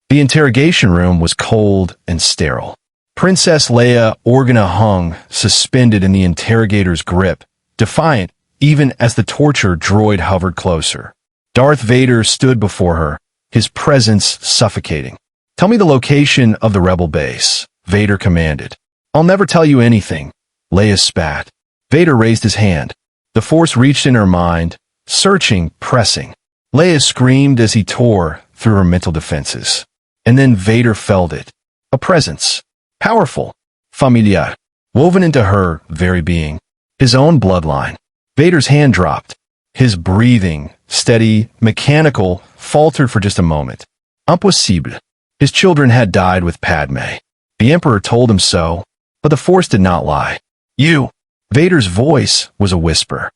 The interrogation room was cold and sterile. Princess Leia Organa hung, suspended in the interrogator's grip, defiant even as the torture droid hovered closer. Darth Vader stood before her, his presence suffocating. "Tell me the location of the rebel base," Vader commanded. "I'll never tell you anything," Leia spat. Vader raised his hand. The Force reached in her mind, searching, pressing. Leia screamed as he tore through her mental defenses. And then Vader felt it. A presence. Powerful. Familiar. Woven into her very being. His own bloodline. Vader's hand dropped. His breathing, steady, mechanical, faltered for just a moment. Impossible. His children had died with Padme. The Emperor told him so, but the Force did not lie. "You." Vader's voice was a whisper.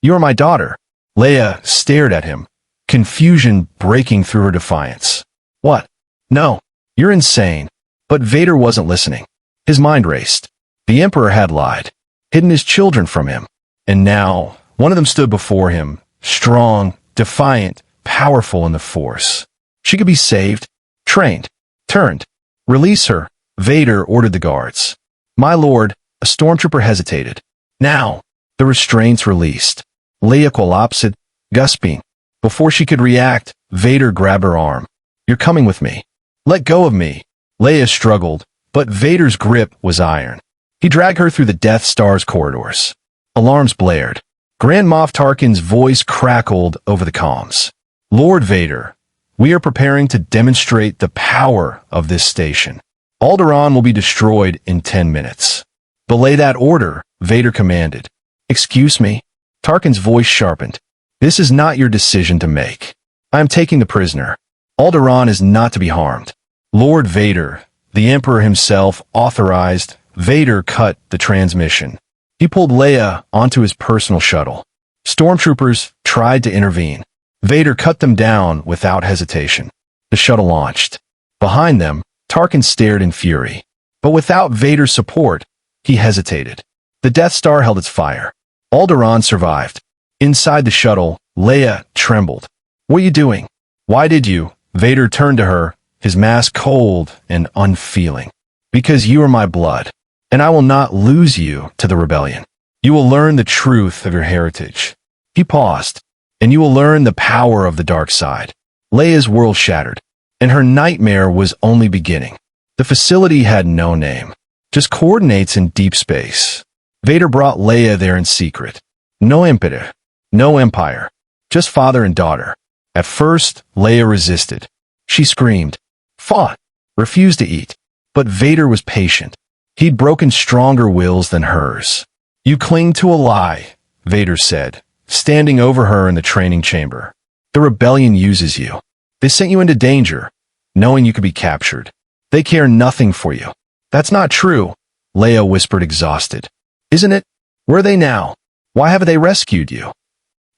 "You are my daughter." Leia stared at him, confusion breaking through her defiance. "What? No. You're insane." But Vader wasn't listening. His mind raced. The Emperor had lied, hidden his children from him. And now, one of them stood before him, strong, defiant, powerful in the Force. She could be saved, trained, turned. "Release her," Vader ordered the guards. "My lord," a stormtrooper hesitated. Now, the restraints released. Leia collapsed, gasping. Before she could react, Vader grabbed her arm. "You're coming with me." "Let go of me." Leia struggled, but Vader's grip was iron. He dragged her through the Death Star's corridors. Alarms blared. Grand Moff Tarkin's voice crackled over the comms. "Lord Vader, we are preparing to demonstrate the power of this station. Alderaan will be destroyed in 10 minutes. "Belay that order," Vader commanded. "Excuse me?" Tarkin's voice sharpened. "This is not your decision to make. I am taking the prisoner. Alderaan is not to be harmed." Lord Vader, the Emperor himself, authorized. Vader cut the transmission. He pulled Leia onto his personal shuttle. Stormtroopers tried to intervene. Vader cut them down without hesitation. The shuttle launched. Behind them, Tarkin stared in fury. But without Vader's support, he hesitated. The Death Star held its fire. Alderaan survived. Inside the shuttle, Leia trembled. "What are you doing? Why did you?" Vader turned to her, his mask cold and unfeeling. "Because you are my blood, and I will not lose you to the rebellion. You will learn the truth of your heritage." He paused. "And you will learn the power of the dark side." Leia's world shattered, and her nightmare was only beginning. The facility had no name, just coordinates in deep space. Vader brought Leia there in secret. No Emperor, no empire, just father and daughter. At first, Leia resisted. She screamed, fought, refused to eat. But Vader was patient. He'd broken stronger wills than hers. "You cling to a lie," Vader said, standing over her in the training chamber. "The rebellion uses you. They sent you into danger, knowing you could be captured. They care nothing for you." "That's not true," Leia whispered, exhausted. "Isn't it? Where are they now? Why haven't they rescued you?"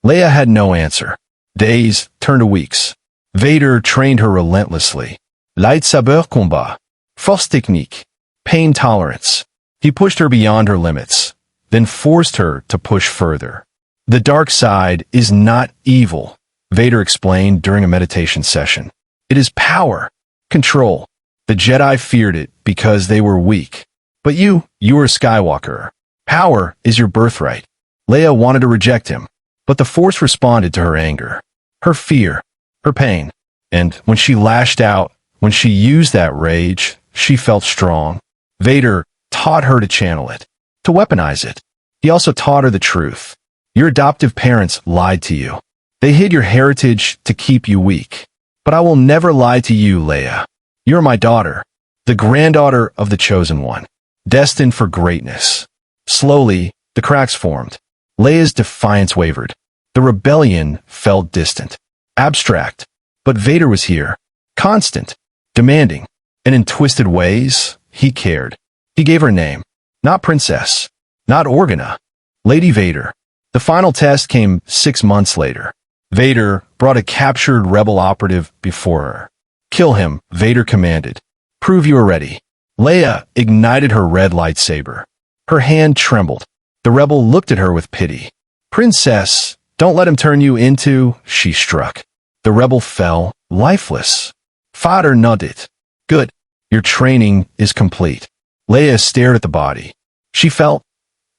Leia had no answer. Days turned to weeks. Vader trained her relentlessly. Lightsaber combat, force technique, pain tolerance. He pushed her beyond her limits, then forced her to push further. "The dark side is not evil," Vader explained during a meditation session. "It is power, control. The Jedi feared it because they were weak. But you were a Skywalker. Power is your birthright." Leia wanted to reject him, but the Force responded to her anger, her fear, her pain. And when she lashed out, when she used that rage, she felt strong. Vader taught her to channel it, to weaponize it. He also taught her the truth. Your adoptive parents lied to you. They hid your heritage to keep you weak. But I will never lie to you, Leia. You're my daughter, the granddaughter of the Chosen One, destined for greatness. Slowly, the cracks formed. Leia's defiance wavered. The rebellion felt distant, abstract. But Vader was here, constant, demanding. And in twisted ways, he cared. He gave her a name. Not Princess. Not Organa. Lady Vader. The final test came 6 months later. Vader brought a captured rebel operative before her. "Kill him," Vader commanded. "Prove you are ready." Leia ignited her red lightsaber. Her hand trembled. The rebel looked at her with pity. "Princess, don't let him turn you into," she struck. The rebel fell, lifeless. Vader nodded. Good. Your training is complete. Leia stared at the body. She felt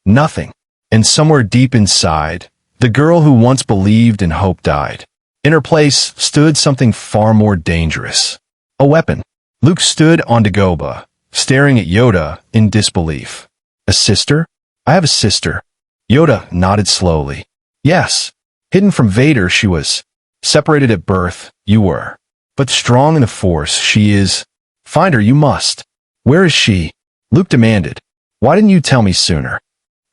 nothing. And somewhere deep inside, the girl who once believed and hoped died. In her place stood something far more dangerous. A weapon. Luke stood on Dagobah, staring at Yoda in disbelief. A sister? I have a sister. Yoda nodded slowly. Yes. Hidden from Vader she was. Separated at birth, you were. But strong in the Force she is. Find her you must. Where is she? Luke demanded. Why didn't you tell me sooner?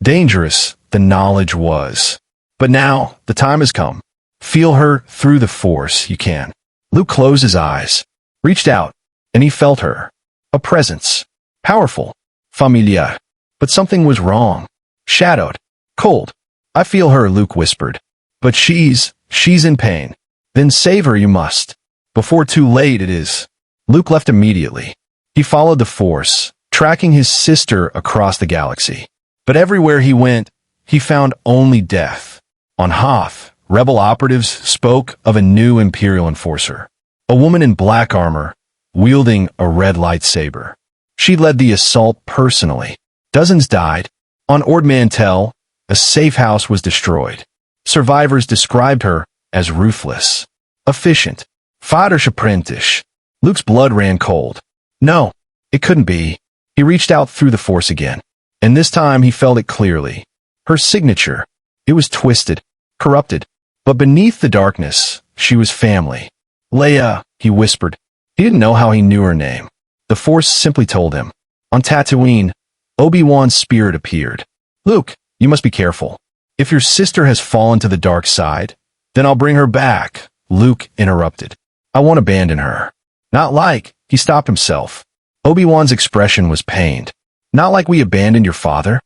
Dangerous, the knowledge was. But now, the time has come. Feel her through the Force, you can. Luke closed his eyes, reached out, and he felt her. A presence. Powerful. Familiar. But something was wrong. Shadowed. Cold. I feel her, Luke whispered. But she's in pain. Then save her you must. Before too late it is. Luke left immediately. He followed the Force, tracking his sister across the galaxy. But everywhere he went, he found only death. On Hoth, rebel operatives spoke of a new Imperial enforcer. A woman in black armor, wielding a red lightsaber. She led the assault personally. Dozens died. On Ord Mantell, a safe house was destroyed. Survivors described her as ruthless. Efficient. Sith Apprentice. Luke's blood ran cold. No, it couldn't be. He reached out through the Force again. And this time he felt it clearly. Her signature. It was twisted, corrupted. But beneath the darkness, she was family. Leia, he whispered. He didn't know how he knew her name. The Force simply told him. On Tatooine, Obi-Wan's spirit appeared. Luke, you must be careful. If your sister has fallen to the dark side, then I'll bring her back, Luke interrupted. I won't abandon her. Not like, he stopped himself. Obi-Wan's expression was pained. Not like we abandoned your father.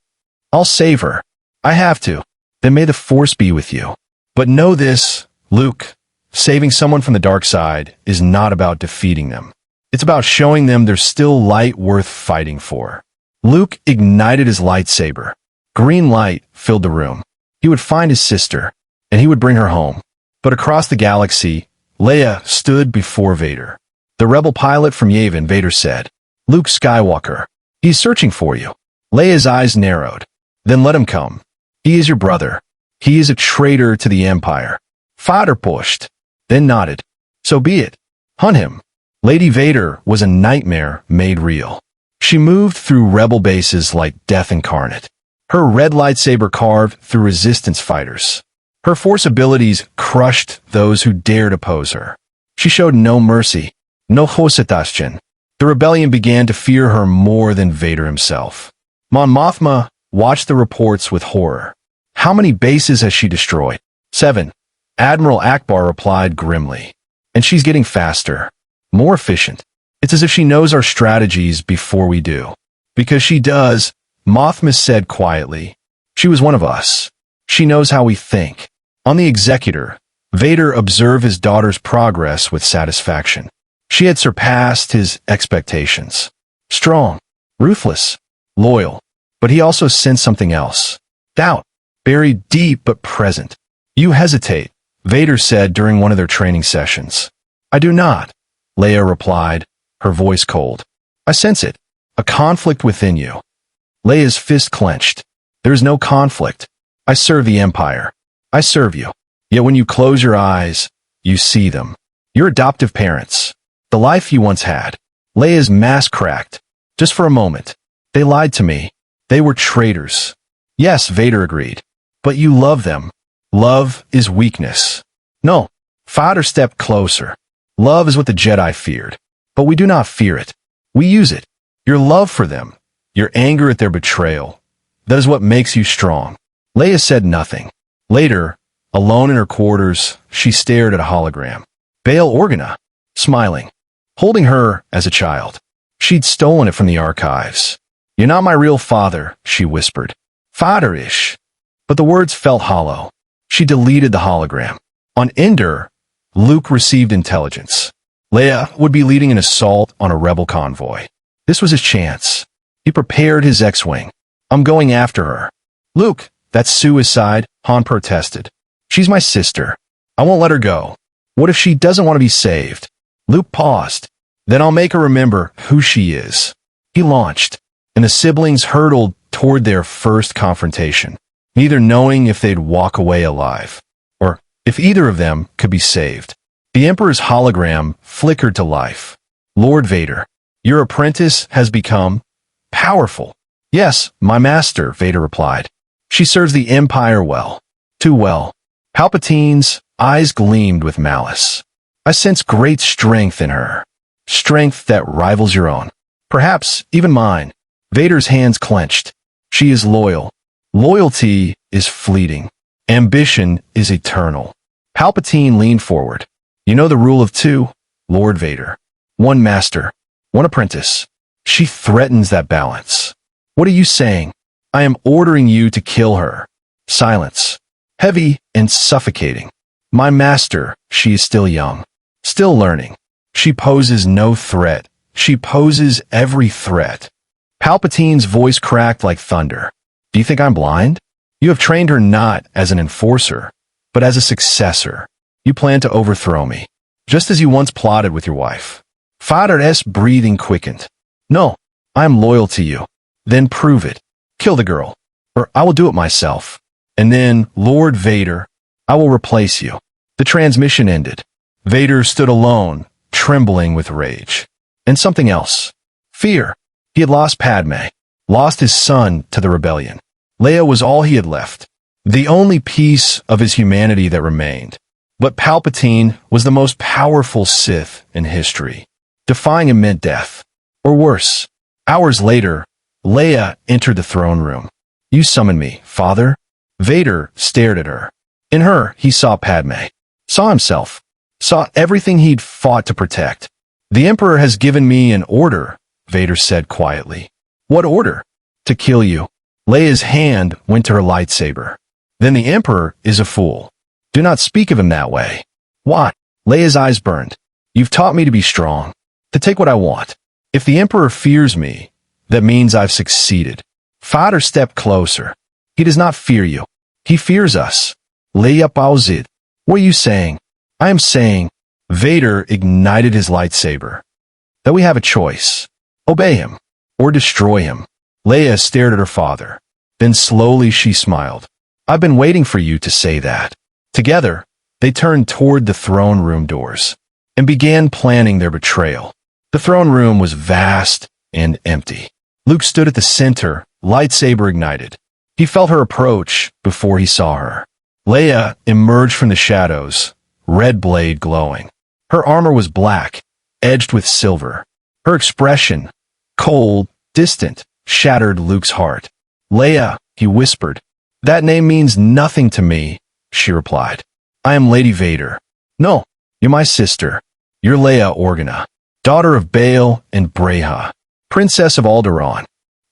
I'll save her. I have to. Then may the Force be with you. But know this, Luke. Saving someone from the dark side is not about defeating them. It's about showing them there's still light worth fighting for. Luke ignited his lightsaber. Green light filled the room. He would find his sister, and he would bring her home. But across the galaxy, Leia stood before Vader. The rebel pilot from Yavin, Vader said, Luke Skywalker, he's searching for you. Leia's eyes narrowed. Then let him come. He is your brother. He is a traitor to the Empire. Vader pushed, then nodded. So be it. Hunt him. Lady Vader was a nightmare made real. She moved through rebel bases like death incarnate. Her red lightsaber carved through resistance fighters. Her Force abilities crushed those who dared oppose her. She showed no mercy, no hesitation. The rebellion began to fear her more than Vader himself. Mon Mothma watched the reports with horror. How many bases has she destroyed? 7. Admiral Akbar replied grimly. And she's getting faster, more efficient. It's as if she knows our strategies before we do. Because she does, Mothma said quietly. She was one of us. She knows how we think. On the Executor, Vader observed his daughter's progress with satisfaction. She had surpassed his expectations. Strong, ruthless, loyal. But he also sensed something else. Doubt, buried deep but present. You hesitate, Vader said during one of their training sessions. I do not, Leia replied, her voice cold. I sense it, a conflict within you. Leia's fist clenched. There is no conflict. I serve the Empire. I serve you. Yet when you close your eyes, you see them. Your adoptive parents. The life you once had. Leia's mask cracked. Just for a moment. They lied to me. They were traitors. Yes, Vader agreed. But you love them. Love is weakness. No. Vader stepped closer. Love is what the Jedi feared. But we do not fear it. We use it. Your love for them. Your anger at their betrayal. That is what makes you strong. Leia said nothing. Later, alone in her quarters, she stared at a hologram. Leia Organa, smiling, holding her as a child. She'd stolen it from the archives. You're not my real father, she whispered. Father-ish. But the words felt hollow. She deleted the hologram. On Endor, Luke received intelligence. Leia would be leading an assault on a rebel convoy. This was his chance. He prepared his X-Wing. I'm going after her. Luke, that's suicide, Han protested. She's my sister. I won't let her go. What if she doesn't want to be saved? Luke paused. Then I'll make her remember who she is." He launched, and the siblings hurtled toward their first confrontation, neither knowing if they'd walk away alive, or if either of them could be saved. The Emperor's hologram flickered to life. "Lord Vader, your apprentice has become powerful." "Yes, my master," Vader replied. "She serves the Empire well. Too well." Palpatine's eyes gleamed with malice. "I sense great strength in her. Strength that rivals your own. Perhaps even mine." Vader's hands clenched. "She is loyal. Loyalty is fleeting. Ambition is eternal." Palpatine leaned forward. "You know the rule of two, Lord Vader. One master, one apprentice. She threatens that balance." "What are you saying?" "I am ordering you to kill her." Silence. Heavy and suffocating. "My master, she is still young. Still learning. She poses no threat. She poses every threat." Palpatine's voice cracked like thunder. "Do you think I'm blind? You have trained her not as an enforcer, but as a successor. You plan to overthrow me, just as you once plotted with your wife." Vader's breathing quickened. "No, I am loyal to you." "Then prove it. Kill the girl, or I will do it myself. And then, Lord Vader, I will replace you." The transmission ended. Vader stood alone, trembling with rage. And something else. Fear. He had lost Padme, lost his son to the rebellion. Leia was all he had left, the only piece of his humanity that remained. But Palpatine was the most powerful Sith in history. Defying him meant death. Or worse. Hours later, Leia entered the throne room. "You summoned me, Father?" Vader stared at her. In her, he saw Padme, saw himself, saw everything he'd fought to protect. "The Emperor has given me an order," Vader said quietly. "What order?" "To kill you." Leia's hand went to her lightsaber. "Then the Emperor is a fool. Do not speak of him that way." "Why?" Leia's eyes burned. "You've taught me to be strong, to take what I want. If the Emperor fears me, that means I've succeeded." Vader stepped closer. "He does not fear you. He fears us." Leia paused. "What are you saying?" "I am saying," Vader ignited his lightsaber, "that we have a choice. Obey him, or destroy him." Leia stared at her father. Then slowly she smiled. "I've been waiting for you to say that." Together, they turned toward the throne room doors and began planning their betrayal. The throne room was vast and empty. Luke stood at the center, lightsaber ignited. He felt her approach before he saw her. Leia emerged from the shadows, red blade glowing. Her armor was black, edged with silver. Her expression, cold, distant, shattered Luke's heart. "Leia," he whispered. "That name means nothing to me," she replied. "I am Lady Vader." "No, you're my sister. You're Leia Organa, daughter of Bail and Breha, Princess of Alderaan.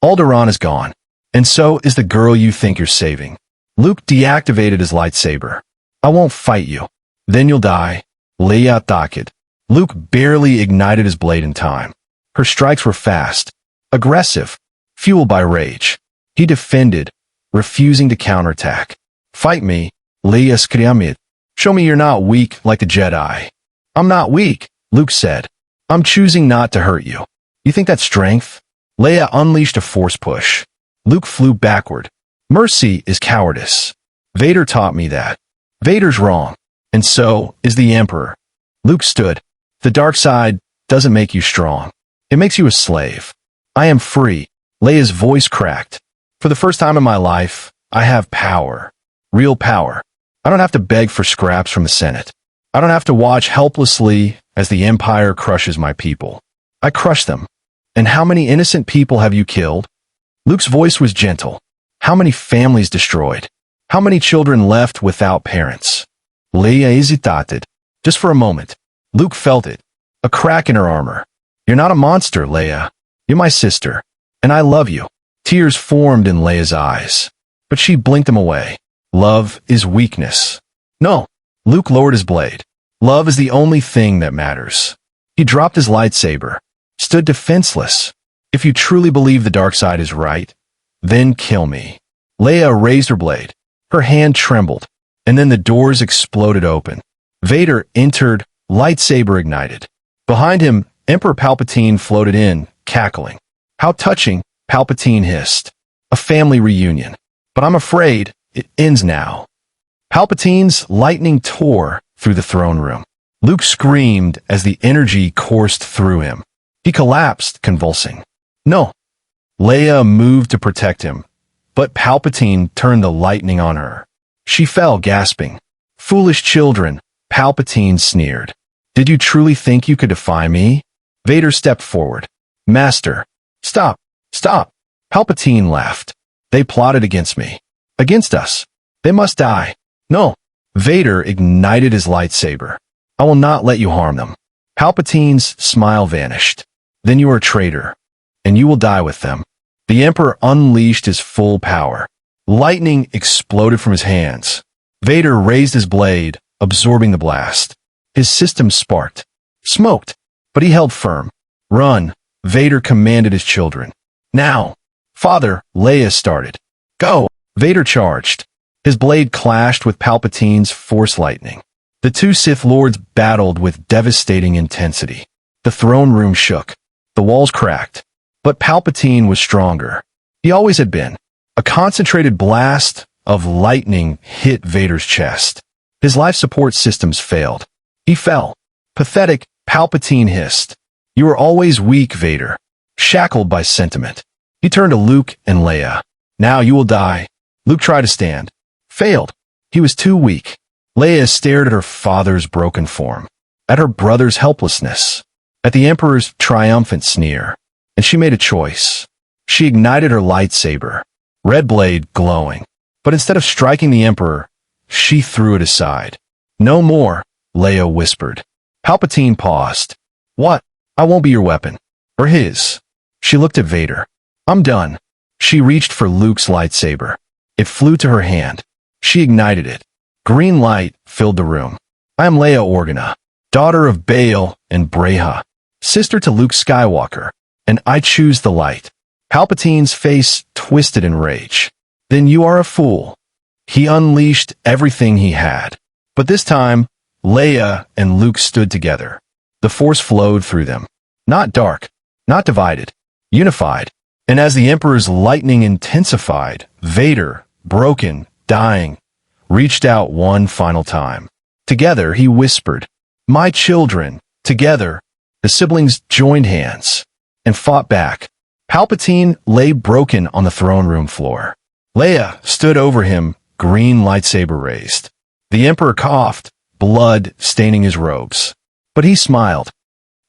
Alderaan is gone, and so is the girl you think you're saving." Luke deactivated his lightsaber. "I won't fight you. Then you'll die." Leia thought. Luke barely ignited his blade in time. Her strikes were fast, aggressive, fueled by rage. He defended, refusing to counterattack. "Fight me," Leia screamed. "Show me you're not weak like the Jedi." "I'm not weak," Luke said. "I'm choosing not to hurt you." "You think that's strength?" Leia unleashed a force push. Luke flew backward. "Mercy is cowardice. Vader taught me that." "Vader's wrong, and so is the Emperor." Luke stood. "The dark side doesn't make you strong. It makes you a slave." "I am free." Leia's voice cracked. "For the first time in my life, I have power. Real power. I don't have to beg for scraps from the Senate. I don't have to watch helplessly as the Empire crushes my people. I crush them. And how many innocent people have you killed?" Luke's voice was gentle. "How many families destroyed? How many children left without parents?" Leia hesitated. Just for a moment. Luke felt it. A crack in her armor. "You're not a monster, Leia. You're my sister. And I love you." Tears formed in Leia's eyes, but she blinked them away. "Love is weakness." "No." Luke lowered his blade. "Love is the only thing that matters." He dropped his lightsaber, stood defenseless. "If you truly believe the dark side is right, then kill me." Leia raised her blade. Her hand trembled, and then the doors exploded open. Vader entered, lightsaber ignited. Behind him, Emperor Palpatine floated in, cackling. How touching, Palpatine hissed. A family reunion. But I'm afraid it ends now. Palpatine's lightning tore through the throne room. Luke screamed as the energy coursed through him. He collapsed, convulsing. No. Leia moved to protect him, but Palpatine turned the lightning on her. She fell, gasping. Foolish children, Palpatine sneered. Did you truly think you could defy me? Vader stepped forward. Master. Stop. Stop. Palpatine laughed. They plotted against me. Against us. They must die. No. Vader ignited his lightsaber. I will not let you harm them. Palpatine's smile vanished. Then you are a traitor, and you will die with them. The Emperor unleashed his full power. Lightning exploded from his hands. Vader raised his blade, absorbing the blast. His system sparked. Smoked. But he held firm. Run, Vader commanded his children. Now. Father, Leia started. Go. Vader charged. His blade clashed with Palpatine's force lightning. The two Sith Lords battled with devastating intensity. The throne room shook. The walls cracked. But Palpatine was stronger. He always had been. A concentrated blast of lightning hit Vader's chest. His life support systems failed. He fell. Pathetic, Palpatine hissed. You were always weak, Vader. Shackled by sentiment. He turned to Luke and Leia. Now you will die. Luke tried to stand. Failed. He was too weak. Leia stared at her father's broken form. At her brother's helplessness. At the Emperor's triumphant sneer. And she made a choice. She ignited her lightsaber. Red blade glowing. But instead of striking the Emperor, she threw it aside. No more, Leia whispered. Palpatine paused. What? I won't be your weapon. Or his. She looked at Vader. I'm done. She reached for Luke's lightsaber. It flew to her hand. She ignited it. Green light filled the room. I am Leia Organa, daughter of Bail and Breha, sister to Luke Skywalker, and I choose the light. Palpatine's face twisted in rage. Then you are a fool. He unleashed everything he had. But this time, Leia and Luke stood together. The Force flowed through them. Not dark, not divided, unified. And as the Emperor's lightning intensified, Vader, broken, dying, reached out one final time. Together, he whispered, My children, together. The siblings joined hands and fought back. Palpatine lay broken on the throne room floor. Leia stood over him, green lightsaber raised. The Emperor coughed, blood staining his robes. But he smiled.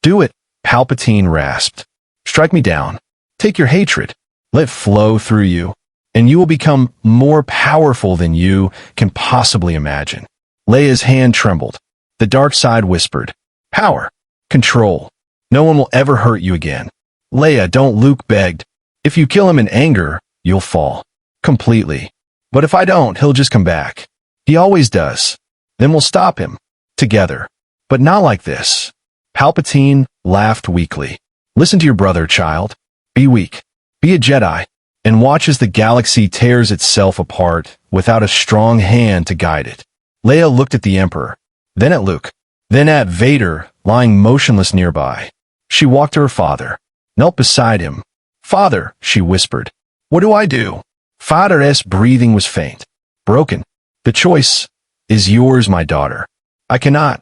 Do it, Palpatine rasped. Strike me down. Take your hatred. Let it flow through you, and you will become more powerful than you can possibly imagine. Leia's hand trembled. The dark side whispered, Power. Control. No one will ever hurt you again. Leia, don't, Luke begged. If you kill him in anger, you'll fall. Completely. But if I don't, he'll just come back. He always does. Then we'll stop him. Together. But not like this. Palpatine laughed weakly. Listen to your brother, child. Be weak. Be a Jedi. And watch as the galaxy tears itself apart without a strong hand to guide it. Leia looked at the Emperor. Then at Luke. Then at Vader, lying motionless nearby. She walked to her father. Knelt beside him. Father, she whispered. What do I do? Father's breathing was faint. Broken. The choice is yours, my daughter. I cannot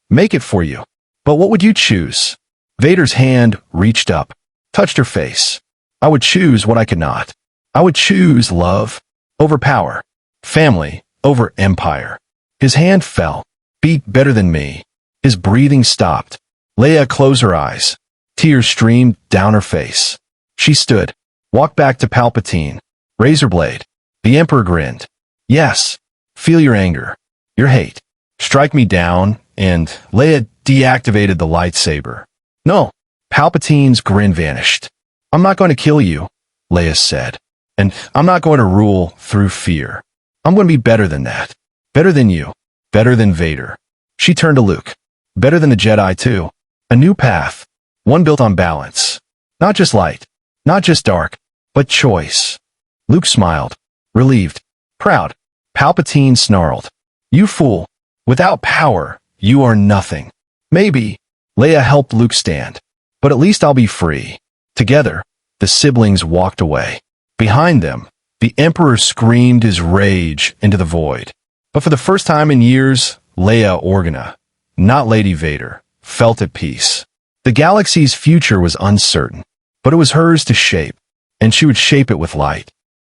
make it for you. But what would you choose? Vader's hand reached up, touched her face. I would choose what I could not. I would choose love over power, family over empire. His hand fell. Beat better than me. His breathing stopped. Leia closed her eyes. Tears streamed down her face. She stood, walked back to Palpatine. Razor blade. The Emperor grinned. Yes, feel your anger, your hate. Strike me down, and Leia deactivated the lightsaber. No, Palpatine's grin vanished. I'm not going to kill you, Leia said. And I'm not going to rule through fear. I'm going to be better than that. Better than you. Better than Vader. She turned to Luke. Better than the Jedi, too. A new path. One built on balance. Not just light. Not just dark. But choice. Luke smiled. Relieved. Proud. Palpatine snarled. You fool. Without power, you are nothing. Maybe. Leia helped Luke stand. But at least I'll be free. Together, the siblings walked away. Behind them, the Emperor screamed his rage into the void. But for the first time in years, Leia Organa, not Lady Vader, felt at peace. The galaxy's future was uncertain, but it was hers to shape, and she would shape it with light.